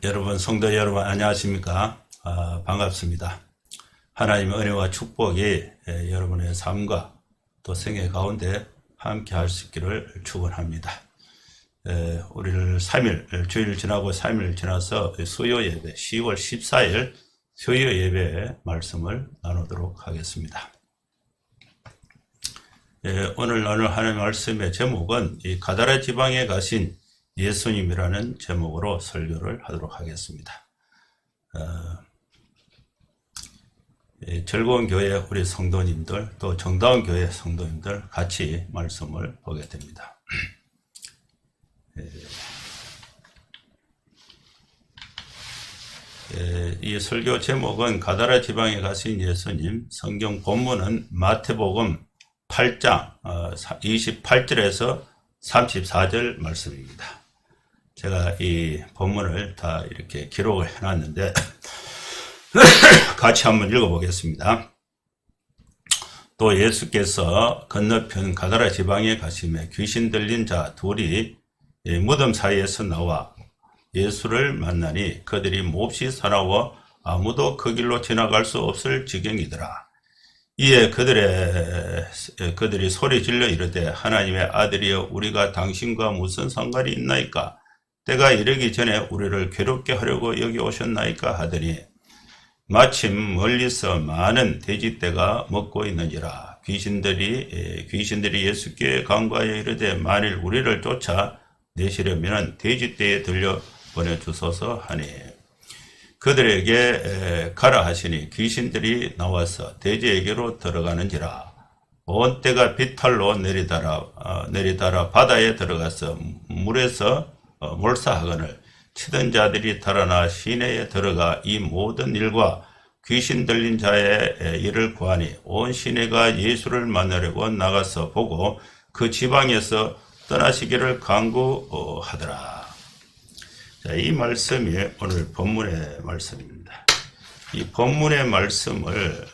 여러분, 성도 여러분, 안녕하십니까? 반갑습니다. 하나님의 은혜와 축복이 여러분의 삶과 또 생애 가운데 함께 할 수 있기를 축원합니다. 우리를 3일, 주일 지나고 3일 지나서 수요 예배, 10월 14일 수요 예배 말씀을 나누도록 하겠습니다. 오늘 나눌 하나님의 말씀의 제목은 이 가다라 지방에 가신 예수님이라는 제목으로 설교를 하도록 하겠습니다. 즐거운 교회 우리 성도님들 또 정다운 교회 성도님들 같이 말씀을 보게 됩니다. 이 설교 제목은 가다라 지방에 가신 예수님, 성경 본문은 마태복음 8장 28절에서 34절 말씀입니다. 제가 이 본문을 다 이렇게 기록을 해놨는데 같이 한번 읽어보겠습니다. 또 예수께서 건너편 가다라 지방에 가시매 귀신 들린 자 둘이 무덤 사이에서 나와 예수를 만나니 그들이 몹시 사나워 아무도 그 길로 지나갈 수 없을 지경이더라. 이에 그들이 소리 질러 이르되 하나님의 아들이여 우리가 당신과 무슨 상관이 있나이까? 때가 이르기 전에 우리를 괴롭게 하려고 여기 오셨나이까 하더니 마침 멀리서 많은 돼지떼가 먹고 있는지라. 귀신들이 예수께 간과하여 이르되 만일 우리를 쫓아 내시려면 돼지떼에 들려 보내주소서 하니 그들에게 가라 하시니 귀신들이 나와서 돼지에게로 들어가는지라. 온 떼가 비탈로 내리달아 바다에 들어가서 물에서 몰사하거늘 치던 자들이 달아나 시내에 들어가 이 모든 일과 귀신 들린 자의 일을 구하니 온 시내가 예수를 만나려고 나가서 보고 그 지방에서 떠나시기를 간구하더라. 자, 이 말씀이 오늘 본문의 말씀입니다. 이 본문의 말씀을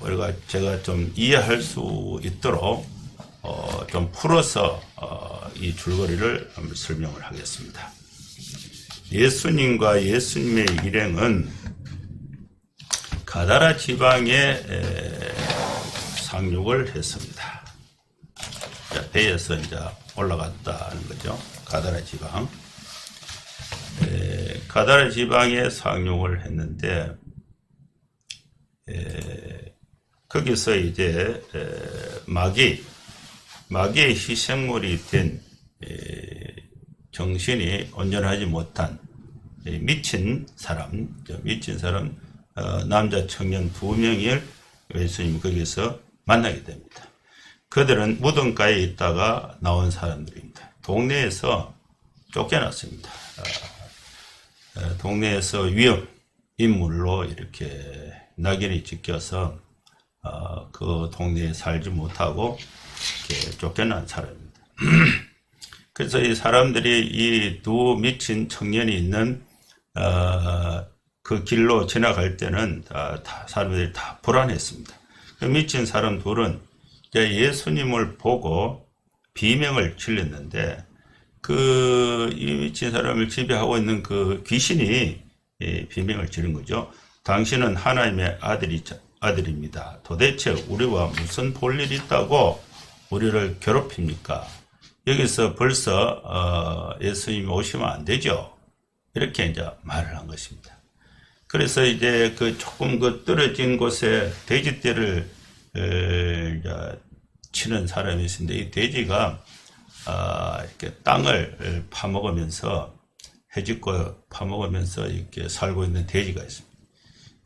우리가 제가 좀 이해할 수 있도록 좀 풀어서 이 줄거리를 한번 설명을 하겠습니다. 예수님과 예수님의 일행은 가다라 지방에 상륙을 했습니다. 배에서 이제 올라갔다는 거죠. 가다라 지방. 가다라 지방에 상륙을 했는데 거기서 이제 마귀의 희생물이 된 정신이 온전하지 못한 미친 사람 남자 청년 2명을 예수님이 거기서 만나게 됩니다. 그들은 무덤가에 있다가 나온 사람들입니다. 동네에서 쫓겨났습니다. 동네에서 위험 인물로 이렇게 낙인이 찍혀서 그 동네에 살지 못하고 이렇게 쫓겨난 사람입니다. 그래서 이 사람들이 이 두 미친 청년이 있는 그 길로 지나갈 때는 사람들이 다 불안했습니다. 그 미친 사람 둘은 예수님을 보고 비명을 질렀는데 이 미친 사람을 지배하고 있는 그 귀신이 비명을 지른 거죠. 당신은 하나님의 아들입니다. 도대체 우리와 무슨 볼 일이 있다고 우리를 괴롭힙니까? 여기서 벌써 예수님이 오시면 안 되죠. 이렇게 이제 말을 한 것입니다. 그래서 이제 조금 떨어진 곳에 돼지떼를 치는 사람이 있는데 이 돼지가 이렇게 땅을 파먹으면서 해집고 파먹으면서 이렇게 살고 있는 돼지가 있습니다.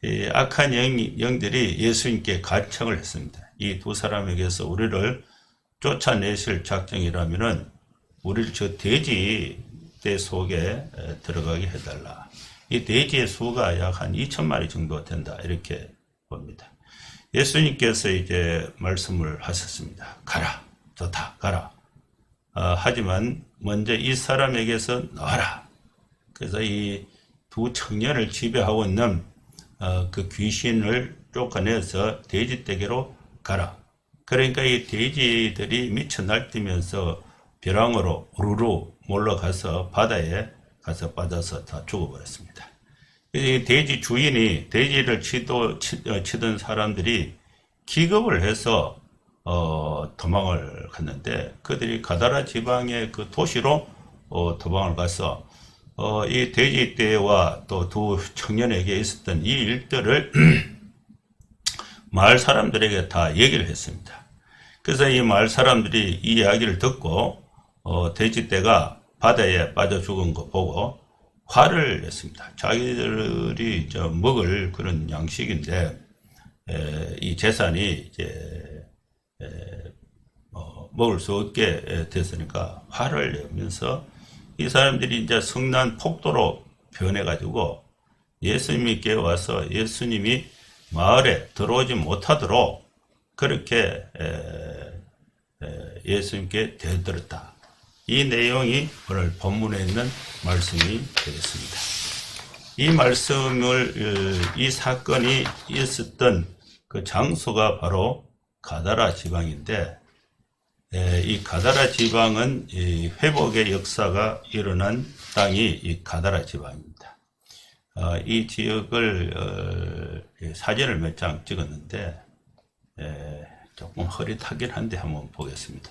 이 악한 영들이 예수님께 간청을 했습니다. 이 두 사람에게서 우리를 쫓아내실 작정이라면은 우리를 저 돼지떼 속에 들어가게 해달라. 이 돼지의 수가 약 한 2,000마리 정도 된다. 이렇게 봅니다. 예수님께서 이제 말씀을 하셨습니다. 가라. 좋다. 가라. 하지만 먼저 이 사람에게서 나와라. 그래서 이 두 청년을 지배하고 있는 그 귀신을 쫓아내서 돼지떼게로 가라. 그러니까 이 돼지들이 미쳐 날뛰면서 벼랑으로 우르르 몰러가서 바다에 가서 빠져서 다 죽어버렸습니다. 이 돼지 주인이 돼지를 치던 사람들이 기겁을 해서 도망을 갔는데 그들이 가다라 지방의 그 도시로 도망을 가서 이 돼지 떼와 또 두 청년에게 있었던 이 일들을 마을 사람들에게 다 얘기를 했습니다. 그래서 이 마을 사람들이 이 이야기를 듣고 돼지 떼가 바다에 빠져 죽은 거 보고 화를 냈습니다. 자기들이 먹을 그런 양식인데 이 재산이 이제 먹을 수 없게 됐으니까 화를 내면서 이 사람들이 이제 성난 폭도로 변해가지고 예수님께 와서 예수님이 마을에 들어오지 못하도록 그렇게 예수님께 대들었다. 이 내용이 오늘 본문에 있는 말씀이 되겠습니다. 이 말씀을 이 사건이 있었던 그 장소가 바로 가다라 지방인데 이 가다라 지방은 이 회복의 역사가 일어난 땅이 이 가다라 지방입니다. 이 지역을 사진을 몇 장 찍었는데 조금 흐릿하긴 한데 한번 보겠습니다.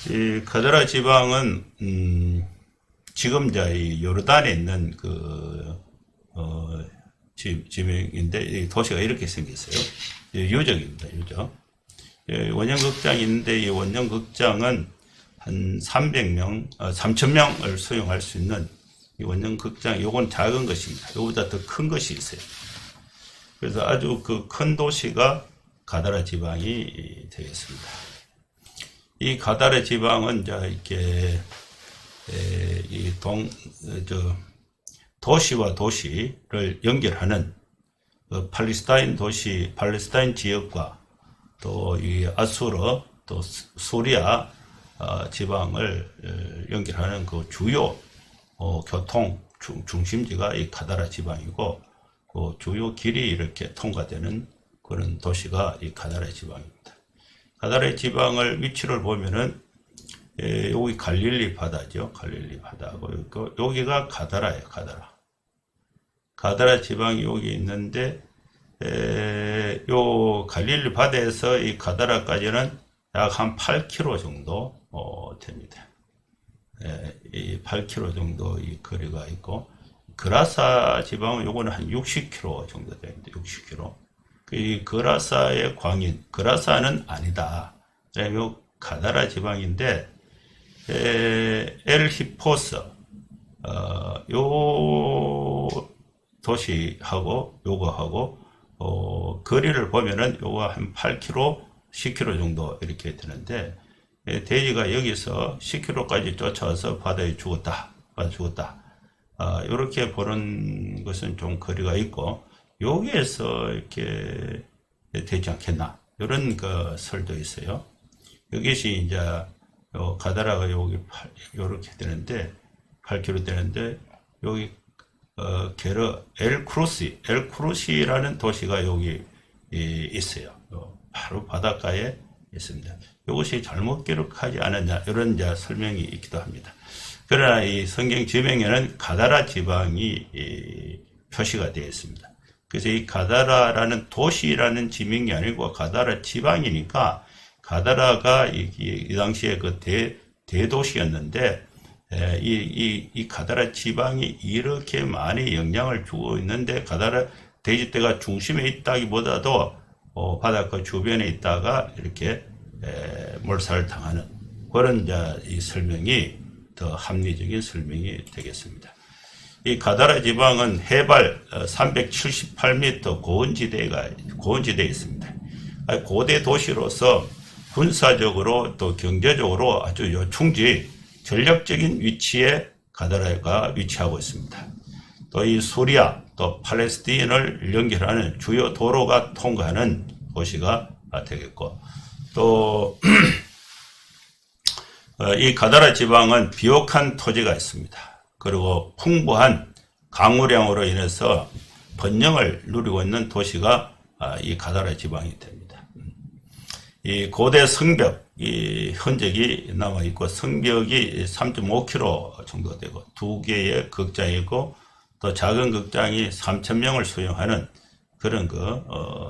이 가다라 지방은 지금 이 요르단에 있는 그 지명인데 이 도시가 이렇게 생겼어요. 유적입니다. 유적. 원형극장이 있는데 이 원형극장은 한 300명, 3,000명을 수용할 수 있는 이 원형극장, 요건 작은 것입니다. 요보다 더 큰 것이 있어요. 그래서 아주 그 큰 도시가 가다라 지방이 되겠습니다. 이 가다라 지방은 이렇게 도시와 도시를 연결하는 그 팔레스타인 도시, 팔레스타인 지역과 또 이 아수르, 또 수리아 지방을 연결하는 그 주요 교통 중심지가 이 가다라 지방이고, 그 주요 길이 이렇게 통과되는 그런 도시가 이 가다라 지방입니다. 가다라 지방을 위치를 보면은 여기 갈릴리 바다죠. 갈릴리 바다고 여기가 가다라예요. 가다라 지방이 여기 있는데 요 갈릴리 바다에서 이 가다라까지는 약 한 8km 정도 됩니다. 이 8km 정도 이 거리가 있고, 그라사 지방은 요거는 한 60km 정도 됩니다. 60km. 이 그라사의 광인, 그라사는 아니다. 요 가다라 지방인데 엘히포스 요 도시하고 요거하고 거리를 보면은 요거 한 8km, 10km 정도 이렇게 되는데 돼지가 여기서 10km까지 쫓아와서 바다에 죽었다. 이렇게 보는 것은 좀 거리가 있고, 여기에서 이렇게 되지 않겠나, 이런 그 설도 있어요. 여기서 이제 요 가다라가 여기 이렇게 되는데 8km 되는데 여기 게르 엘크루시라는 도시가 여기 있어요. 바로 바닷가에 있습니다. 이것이 잘못 기록하지 않았냐, 이런 이제 설명이 있기도 합니다. 그러나 이 성경 지명에는 가다라 지방이 표시가 되어 있습니다. 그래서 이 가다라라는 도시라는 지명이 아니고 가다라 지방이니까, 가다라가 이 당시에 그 대도시였는데 이 가다라 지방이 이렇게 많이 영향을 주고 있는데, 가다라 돼지떼가 중심에 있다기보다도 바닷가 주변에 있다가 이렇게 몰살을 당하는 그런 이 설명이 더 합리적인 설명이 되겠습니다. 이 가다라 지방은 해발 378m 고원지대에 있습니다. 고대 도시로서 군사적으로 또 경제적으로 아주 요충지 전략적인 위치에 가다라가 위치하고 있습니다. 또 이 수리아, 또 팔레스타인을 연결하는 주요 도로가 통과하는 도시가 되겠고, 또 이 가다라 지방은 비옥한 토지가 있습니다. 그리고 풍부한 강우량으로 인해서 번영을 누리고 있는 도시가 이 가다라 지방이 됩니다. 이 고대 성벽, 이 흔적이 남아있고, 성벽이 3.5km 정도 되고, 2개의 극장이고, 또 작은 극장이 3,000명을 수용하는 그런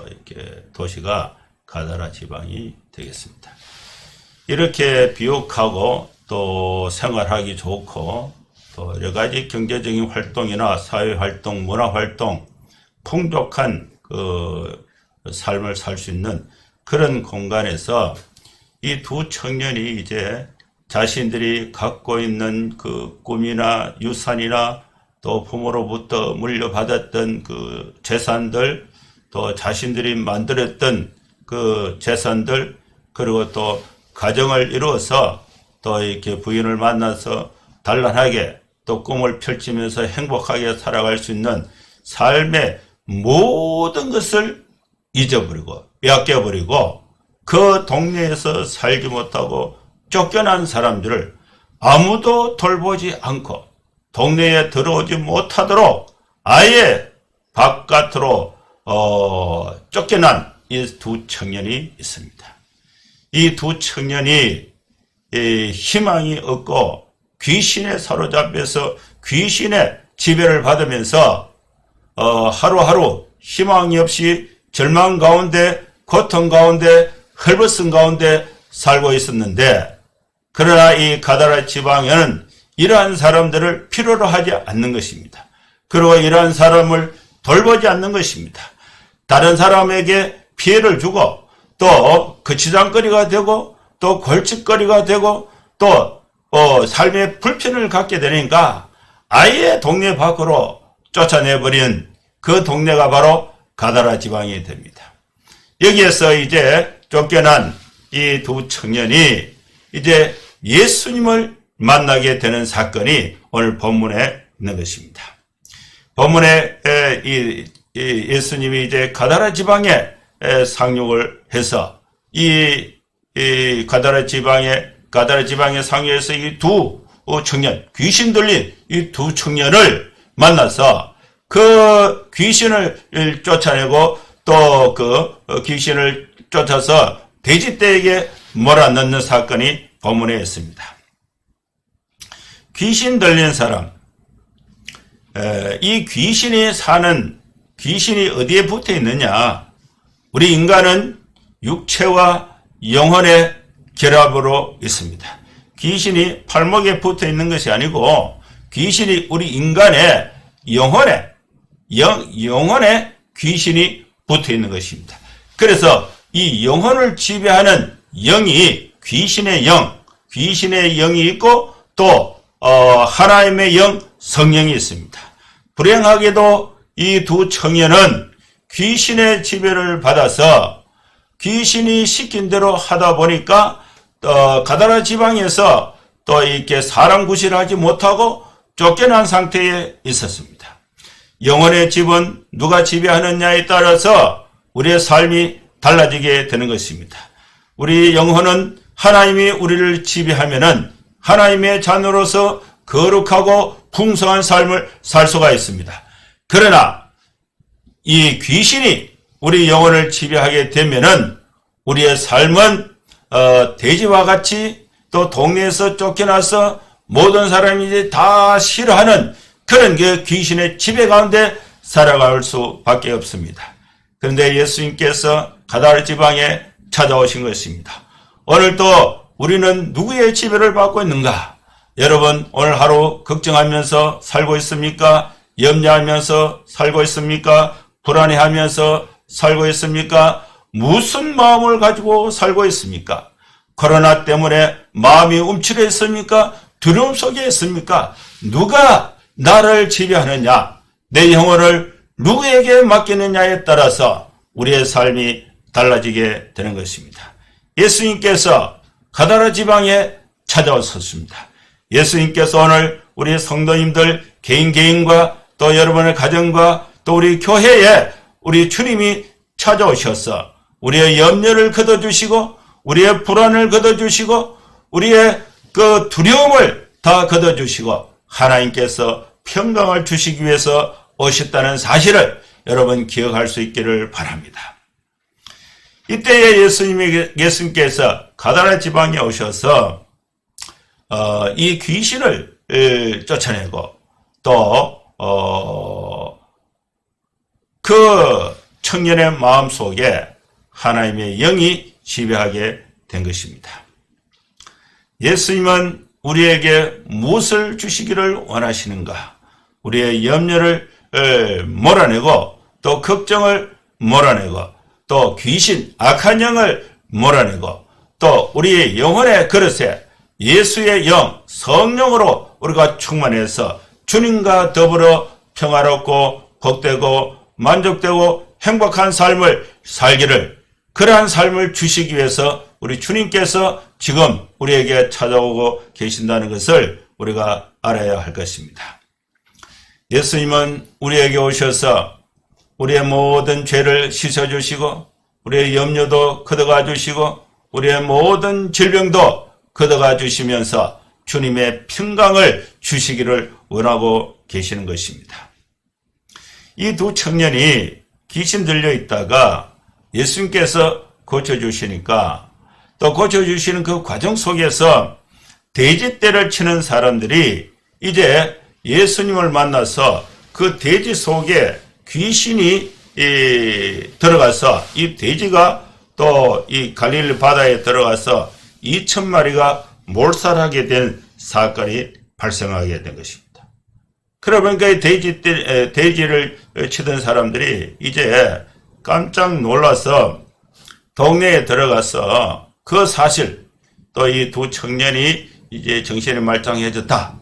이렇게 도시가 가다라 지방이 되겠습니다. 이렇게 비옥하고, 또 생활하기 좋고, 또 여러 가지 경제적인 활동이나 사회활동, 문화활동, 풍족한 삶을 살 수 있는 그런 공간에서 이 두 청년이 이제 자신들이 갖고 있는 그 꿈이나 유산이나 또 부모로부터 물려받았던 그 재산들, 또 자신들이 만들었던 그 재산들, 그리고 또 가정을 이루어서 또 이렇게 부인을 만나서 단란하게 또 꿈을 펼치면서 행복하게 살아갈 수 있는 삶의 모든 것을 잊어버리고 빼앗겨버리고 그 동네에서 살지 못하고 쫓겨난 사람들을 아무도 돌보지 않고 동네에 들어오지 못하도록 아예 바깥으로 쫓겨난 이 두 청년이 있습니다. 이 두 청년이 희망이 없고 귀신에 사로잡혀서 귀신의 지배를 받으면서 하루하루 희망이 없이 절망 가운데, 고통 가운데, 헐벗은 가운데 살고 있었는데, 그러나 이 가다라 지방에는 이러한 사람들을 필요로 하지 않는 것입니다. 그리고 이러한 사람을 돌보지 않는 것입니다. 다른 사람에게 피해를 주고 또 거치장거리가 되고 또 골칫거리가 되고 또 삶의 불편을 갖게 되니까 아예 동네 밖으로 쫓아내버린 그 동네가 바로 가다라 지방이 됩니다. 여기에서 이제 쫓겨난 이 두 청년이 이제 예수님을 만나게 되는 사건이 오늘 본문에 있는 것입니다. 본문에 예수님이 이제 가다라 지방에 상륙을 해서 이 가다라 지방의 상륙에서 이 두 청년, 귀신 들린 이 두 청년을 만나서 그 귀신을 쫓아내고 또 그 귀신을 쫓아서 돼지떼에게 몰아넣는 사건이 본문에 있습니다. 귀신 들린 사람, 이 귀신이 어디에 붙어 있느냐? 우리 인간은 육체와 영혼의 결합으로 있습니다. 귀신이 팔목에 붙어 있는 것이 아니고 귀신이 우리 인간의 영혼에 귀신이 붙어 있는 것입니다. 그래서 이 영혼을 지배하는 영이 귀신의 영이 있고 또 하나님의 영, 성령이 있습니다. 불행하게도 이 두 청년은 귀신의 지배를 받아서 귀신이 시킨 대로 하다 보니까 가다라 지방에서 또 이렇게 사람 구실하지 못하고 쫓겨난 상태에 있었습니다. 영혼의 집은 누가 지배하느냐에 따라서 우리의 삶이 달라지게 되는 것입니다. 우리 영혼은 하나님이 우리를 지배하면은 하나님의 자녀로서 거룩하고 풍성한 삶을 살 수가 있습니다. 그러나 이 귀신이 우리 영혼을 지배하게 되면은 우리의 삶은 돼지와 같이 또 동네에서 쫓겨나서 모든 사람이 이제 다 싫어하는 그런 그 귀신의 지배 가운데 살아갈 수밖에 없습니다. 그런데 예수님께서 가다라 지방에 찾아오신 것입니다. 오늘도 우리는 누구의 지배를 받고 있는가? 여러분 오늘 하루 걱정하면서 살고 있습니까? 염려하면서 살고 있습니까? 불안해하면서 살고 있습니까? 무슨 마음을 가지고 살고 있습니까? 코로나 때문에 마음이 움츠려 있습니까? 두려움 속에 있습니까? 누가 나를 지배하느냐? 내 영혼을 누구에게 맡기느냐에 따라서 우리의 삶이 달라지게 되는 것입니다. 예수님께서 가다라 지방에 찾아오셨습니다. 예수님께서 오늘 우리 성도님들 개인과 또 여러분의 가정과 또 우리 교회에 우리 주님이 찾아오셔서 우리의 염려를 걷어주시고 우리의 불안을 걷어주시고 우리의 그 두려움을 다 걷어주시고 하나님께서 평강을 주시기 위해서 오셨다는 사실을 여러분 기억할 수 있기를 바랍니다. 이때에 예수님께서 가다라 지방에 오셔서 이 귀신을 쫓아내고 또 그 청년의 마음속에 하나님의 영이 지배하게 된 것입니다. 예수님은 우리에게 무엇을 주시기를 원하시는가? 우리의 염려를 몰아내고 또 걱정을 몰아내고 또 귀신, 악한 영을 몰아내고 또 우리의 영혼의 그릇에 예수의 영, 성령으로 우리가 충만해서 주님과 더불어 평화롭고 복되고 만족되고 행복한 삶을 살기를, 그러한 삶을 주시기 위해서 우리 주님께서 지금 우리에게 찾아오고 계신다는 것을 우리가 알아야 할 것입니다. 예수님은 우리에게 오셔서 우리의 모든 죄를 씻어주시고 우리의 염려도 걷어가 주시고 우리의 모든 질병도 걷어가 주시면서 주님의 평강을 주시기를 원하고 계시는 것입니다. 이 두 청년이 귀신 들려 있다가 예수님께서 고쳐주시니까 또 고쳐주시는 그 과정 속에서 돼지떼를 치는 사람들이 이제 예수님을 만나서 그 돼지 속에 귀신이 들어가서 이 돼지가 또 이 갈릴리 바다에 들어가서 2,000마리가 몰살하게 된 사건이 발생하게 된 것입니다. 그러니까 이 돼지를 치던 사람들이 이제 깜짝 놀라서 동네에 들어가서 그 사실, 또 이 두 청년이 이제 정신이 말짱해졌다,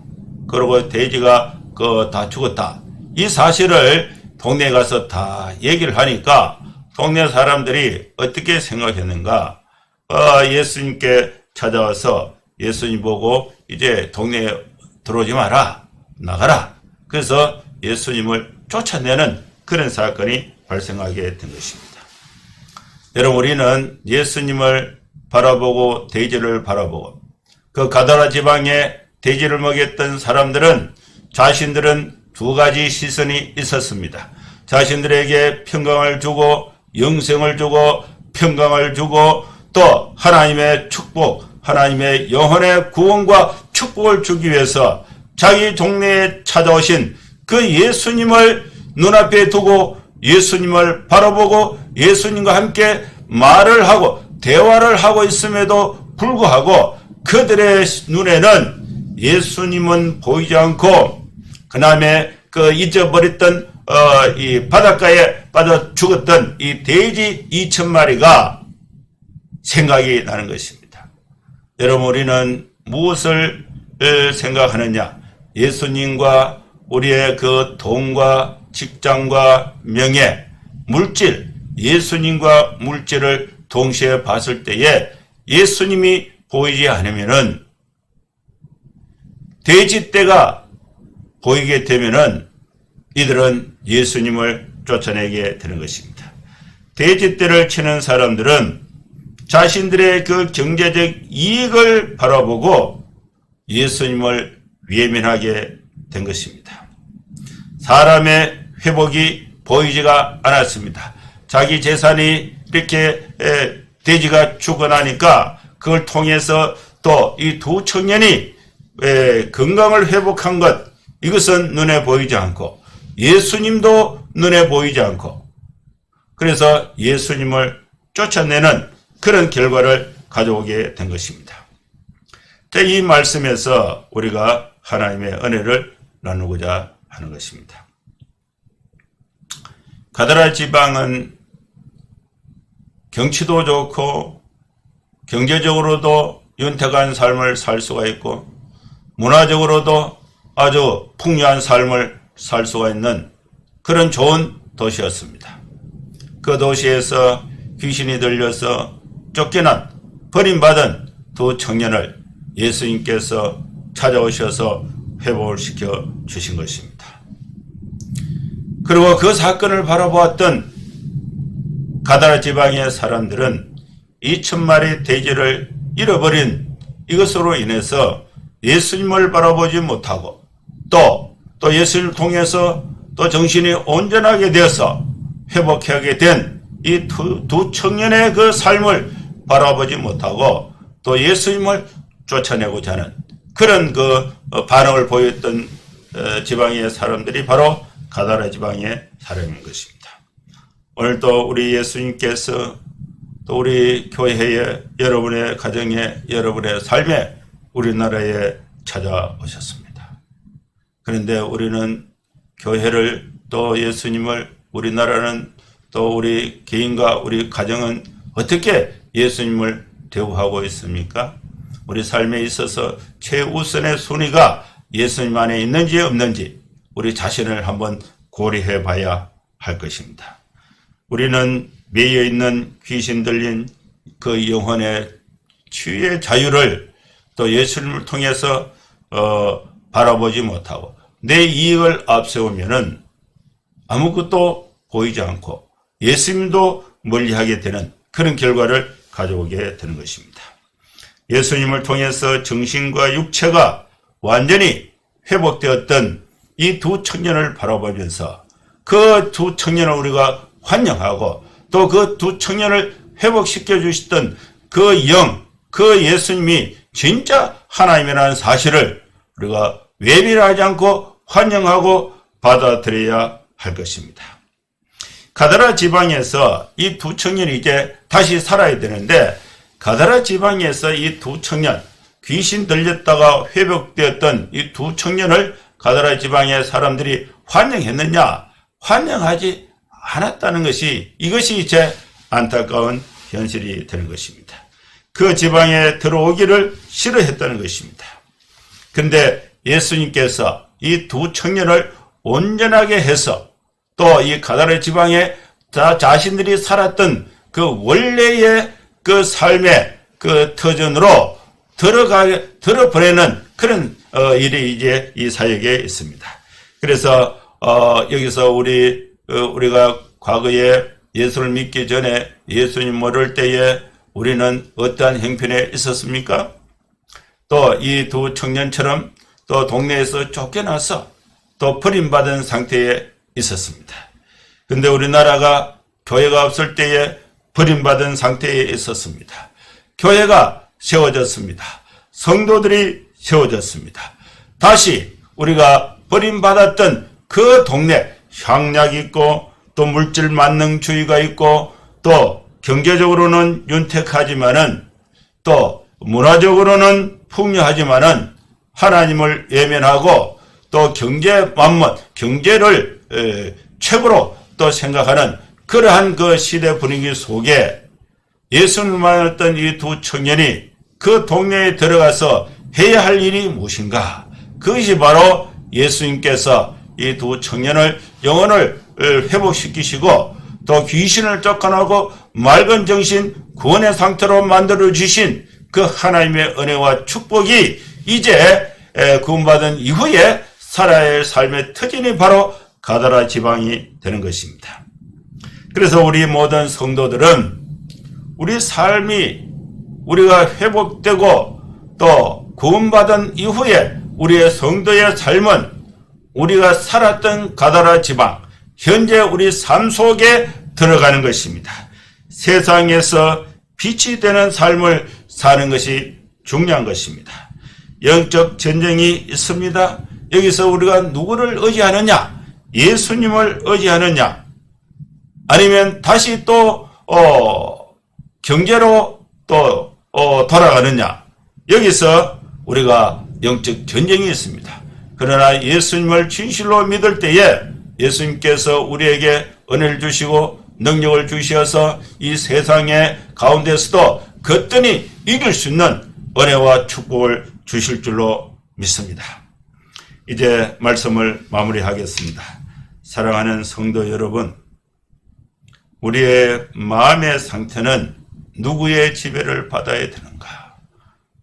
그리고 돼지가 다 죽었다, 이 사실을 동네에 가서 다 얘기를 하니까 동네 사람들이 어떻게 생각했는가? 예수님께 찾아와서 예수님 보고 이제 동네에 들어오지 마라, 나가라. 그래서 예수님을 쫓아내는 그런 사건이 발생하게 된 것입니다. 여러분, 우리는 예수님을 바라보고 돼지를 바라보고 그 가다라 지방에 돼지를 먹였던 사람들은 자신들은 두 가지 시선이 있었습니다. 자신들에게 평강을 주고 영생을 주고 평강을 주고 또 하나님의 축복, 하나님의 영혼의 구원과 축복을 주기 위해서 자기 동네에 찾아오신 그 예수님을 눈앞에 두고 예수님을 바라보고 예수님과 함께 말을 하고 대화를 하고 있음에도 불구하고 그들의 눈에는 예수님은 보이지 않고 그 다음에 그 잊어버렸던 이 바닷가에 빠져 죽었던 이 돼지 2,000마리가 생각이 나는 것입니다. 여러분, 우리는 무엇을 생각하느냐? 예수님과 우리의 그 돈과 직장과 명예, 물질, 예수님과 물질을 동시에 봤을 때에 예수님이 보이지 않으면은, 돼지떼가 보이게 되면은 이들은 예수님을 쫓아내게 되는 것입니다. 돼지떼를 치는 사람들은 자신들의 그 경제적 이익을 바라보고 예수님을 외면하게 된 것입니다. 사람의 회복이 보이지가 않았습니다. 자기 재산이 이렇게 돼지가 죽어나니까 그걸 통해서 또 이 두 청년이 건강을 회복한 것, 이것은 눈에 보이지 않고 예수님도 눈에 보이지 않고, 그래서 예수님을 쫓아내는 그런 결과를 가져오게 된 것입니다. 이 말씀에서 우리가 하나님의 은혜를 나누고자 하는 것입니다. 가다라 지방은 경치도 좋고 경제적으로도 윤택한 삶을 살 수가 있고 문화적으로도 아주 풍요한 삶을 살 수가 있는 그런 좋은 도시였습니다. 그 도시에서 귀신이 들려서 쫓겨난 버림받은 두 청년을 예수님께서 찾아오셔서 회복을 시켜 주신 것입니다. 그리고 그 사건을 바라보았던 가다라 지방의 사람들은 2,000마리 돼지를 잃어버린 이것으로 인해서 예수님을 바라보지 못하고 또 예수님을 통해서 또 정신이 온전하게 되어서 회복하게 된 이 두 청년의 그 삶을 바라보지 못하고 또 예수님을 쫓아내고자 하는 그런 그 반응을 보였던 지방의 사람들이 바로 가다라 지방의 사람인 것입니다. 오늘 또 우리 예수님께서 또 우리 교회에 여러분의 가정에 여러분의 삶에 우리나라에 찾아오셨습니다. 그런데 우리는 교회를 또 예수님을 우리나라는 또 우리 개인과 우리 가정은 어떻게 예수님을 대우하고 있습니까? 우리 삶에 있어서 최우선의 순위가 예수님 안에 있는지 없는지 우리 자신을 한번 고려해 봐야 할 것입니다. 우리는 매여 있는 귀신 들린 그 영혼의 치유의 자유를 또 예수님을 통해서 바라보지 못하고 내 이익을 앞세우면은 아무것도 보이지 않고 예수님도 멀리하게 되는 그런 결과를 가져오게 되는 것입니다. 예수님을 통해서 정신과 육체가 완전히 회복되었던 이 두 청년을 바라보면서 그 두 청년을 우리가 환영하고 또 그 두 청년을 회복시켜 주셨던 그 영, 그 예수님이 진짜 하나님이라는 사실을 우리가 외면하지 않고 환영하고 받아들여야 할 것입니다. 가다라 지방에서 이 두 청년이 이제 다시 살아야 되는데 가다라 지방에서 이 두 청년, 귀신 들렸다가 회복되었던 이 두 청년을 가다라 지방의 사람들이 환영했느냐? 환영하지 않았다는 것이 이것이 이제 안타까운 현실이 되는 것입니다. 그 지방에 들어오기를 싫어했다는 것입니다. 그런데 예수님께서 이 두 청년을 온전하게 해서 또 이 가다라 지방에 자신들이 살았던 그 원래의 그 삶의 그 터전으로 들어보내는 그런 일이 이제 이 사역에 있습니다. 그래서 여기서 우리가 과거에 예수를 믿기 전에 예수님 모를 때에 우리는 어떠한 형편에 있었습니까? 또 이 두 청년처럼 또 동네에서 쫓겨나서 또 버림받은 상태에 있었습니다. 근데 우리나라가 교회가 없을 때에 버림받은 상태에 있었습니다. 교회가 세워졌습니다. 성도들이 세워졌습니다. 다시 우리가 버림받았던 그 동네 향락 있고 또 물질 만능주의가 있고 또 경제적으로는 윤택하지만은 또 문화적으로는 풍요하지만은 하나님을 외면하고 또 경제를 최고로 또 생각하는 그러한 그 시대 분위기 속에 예수님을 만났던 이 두 청년이 그 동네에 들어가서 해야 할 일이 무엇인가? 그것이 바로 예수님께서 이 두 청년을 영혼을 회복시키시고 또 귀신을 쫓아내고 맑은 정신 구원의 상태로 만들어 주신 그 하나님의 은혜와 축복이 이제 구원받은 이후에 살아야 할 삶의 터전이 바로 가다라 지방이 되는 것입니다. 그래서 우리 모든 성도들은 우리 삶이 우리가 회복되고 또 구원받은 이후에 우리의 성도의 삶은 우리가 살았던 가다라 지방, 현재 우리 삶 속에 들어가는 것입니다. 세상에서 빛이 되는 삶을 사는 것이 중요한 것입니다. 영적 전쟁이 있습니다. 여기서 우리가 누구를 의지하느냐? 예수님을 의지하느냐? 아니면 다시 또 경제로 또 돌아가느냐? 여기서 우리가 영적 전쟁이 있습니다. 그러나 예수님을 진실로 믿을 때에 예수님께서 우리에게 은혜를 주시고 능력을 주셔서 이 세상의 가운데서도 거뜬히 이길 수 있는 은혜와 축복을 주실 줄로 믿습니다. 이제 말씀을 마무리하겠습니다. 사랑하는 성도 여러분, 우리의 마음의 상태는 누구의 지배를 받아야 되는가?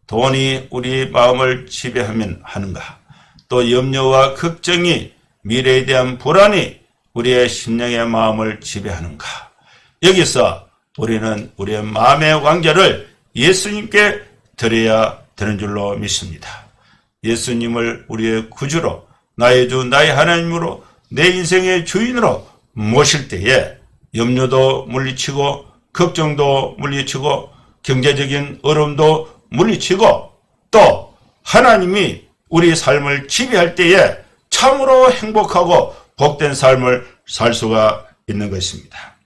돈이 우리 마음을 지배하면 하는가? 또 염려와 걱정이 미래에 대한 불안이 우리의 심령의 마음을 지배하는가? 여기서 우리는 우리의 마음의 왕좌를 예수님께 드려야 되는 줄로 믿습니다. 예수님을 우리의 구주로 나의 주 나의 하나님으로 내 인생의 주인으로 모실 때에 염려도 물리치고 걱정도 물리치고 경제적인 어려움도 물리치고 또 하나님이 우리 삶을 지배할 때에 참으로 행복하고 복된 삶을 살 수가 있는 것입니다.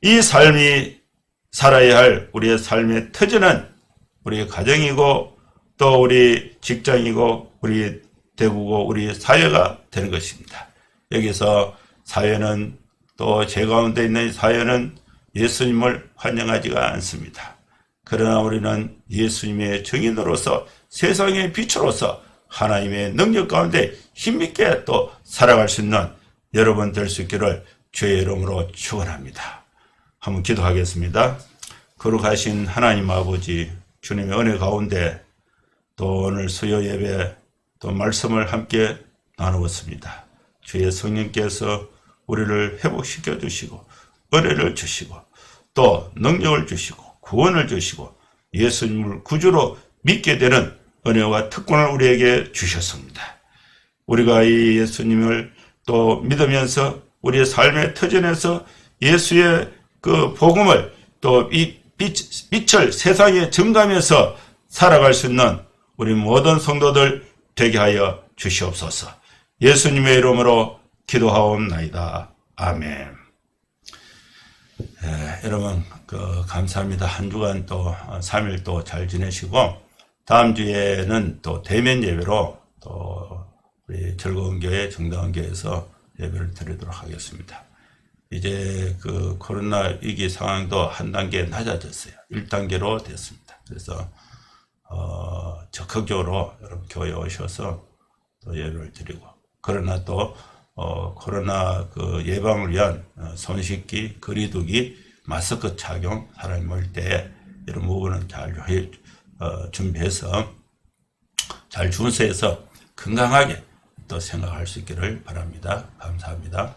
이 삶이 살아야 할 우리의 삶의 터전은 우리 가정이고 또 우리 직장이고 우리 대구고 우리 사회가 되는 것입니다. 여기서 사회는 또 제 가운데 있는 사회는 예수님을 환영하지가 않습니다. 그러나 우리는 예수님의 증인으로서 세상의 빛으로서 하나님의 능력 가운데 힘있게 또 살아갈 수 있는 여러분 될 수 있기를 주의 이름으로 축원합니다. 한번 기도하겠습니다. 거룩하신 하나님 아버지, 주님의 은혜 가운데 또 오늘 수요 예배 또 말씀을 함께 나누었습니다. 주의 성령께서 우리를 회복시켜 주시고 은혜를 주시고 또 능력을 주시고 구원을 주시고 예수님을 구주로 믿게 되는 은혜와 특권을 우리에게 주셨습니다. 우리가 이 예수님을 또 믿으면서 우리의 삶의 터전에서 예수의 그 복음을 또 이 빛을 세상에 증가하면서 살아갈 수 있는 우리 모든 성도들 되게 하여 주시옵소서. 예수님의 이름으로 기도하옵나이다. 아멘. 여러분 감사합니다. 한 주간 또 3일 또 잘 지내시고 다음 주에는 또 대면 예배로 또 우리 즐거운 교회 정다운 교회에서 예배를 드리도록 하겠습니다. 이제 그 코로나 위기 상황도 한 단계 낮아졌어요. 1단계로 됐습니다. 그래서 적극적으로 여러분 교회에 오셔서 또 예배를 드리고 그러나 또 코로나 그 예방을 위한 손 씻기, 거리두기, 마스크 착용, 사람이 모일 때 이런 부분은 잘 준비해서 잘 준수해서 건강하게 또 생각할 수 있기를 바랍니다. 감사합니다.